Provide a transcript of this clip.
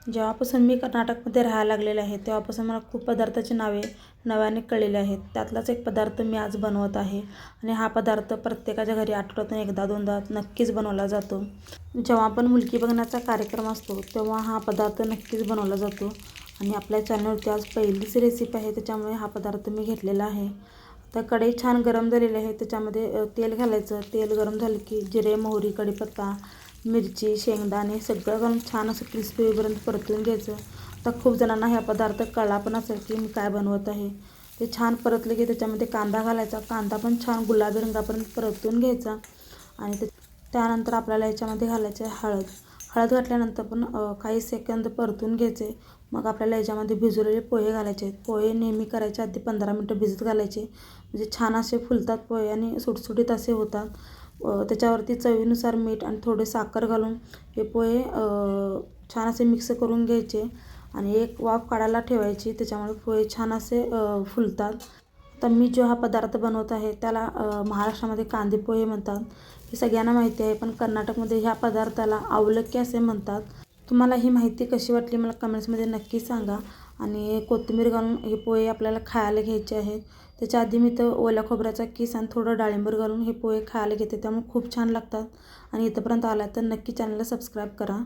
जेव्हापासून मी कर्नाटकमध्ये राहायला लागलेले आहे तेव्हापासून मला खूप पदार्थाची नावे नव्याने कळलेली आहेत. त्यातलाच एक पदार्थ मी आज बनवत आहे आणि हा पदार्थ प्रत्येकाच्या घरी आठवड्यातून एकदा दोनदा नक्कीच बनवला जातो. जेव्हा पण मुलगी बघण्याचा कार्यक्रम असतो तेव्हा हा पदार्थ नक्कीच बनवला जातो आणि आपल्या चॅनलवरती आज पहिलीच रेसिपी आहे, त्याच्यामुळे हा पदार्थ मी घेतलेला आहे. आता कढई छान गरम झालेली आहे, त्याच्यामध्ये तेल घालायचं. तेल गरम झालं की जिरे, मोहरी, कढीपत्ता, मिरची, शेंगदाणे सगळं घालून छान असं क्रिस्पी होईपर्यंत परतून घ्यायचं. आता खूप जणांना हा पदार्थ कळला पण असेल की मी काय बनवत आहे. ते छान परतले की त्याच्यामध्ये कांदा घालायचा. कांदा पण छान गुलाबी रंगापर्यंत परतून घ्यायचा आणि त्यानंतर आपल्याला याच्यामध्ये घालायचं आहे हळद. हळद घातल्यानंतर पण काही सेकंद परतून घ्यायचे. मग आपल्याला याच्यामध्ये भिजवलेले पोहे घालायचे आहेत. पोहे नेहमी करायच्या आधी 15 मिनटं भिजत घालायचे, म्हणजे छान असे फुलतात पोहे आणि सुटसुटीत असे होतात. त्याच्यावरती चवीनुसार मीठ आणि थोडे साखर घालून हे पोहे छान असे मिक्स करून घ्यायचे आणि एक वाफ काढायला ठेवायची, त्याच्यामुळे पोहे छान असे फुलतात. तर मी जो हा पदार्थ बनवत आहे त्याला महाराष्ट्रामध्ये कांदे पोहे म्हणतात, हे सगळ्यांना माहिती आहे. पण कर्नाटकमध्ये ह्या पदार्थाला आवलक्की असे म्हणतात. तुम्हाला ही माहिती कशी वाटली मला कमेंट्समध्ये नक्की सांगा. आणि कोथिंबीर घालून हे पोहे आपल्याला खायला घ्यायचे आहेत. त्याच्या आधी मी तर ओल्या खोबऱ्याचा किस आणि थोडं डाळिंबर घालून हे पोहे खायला घेते, त्यामुळे खूप छान लागतात. आणि इथंपर्यंत आला तर नक्की चॅनलला सबस्क्राईब करा.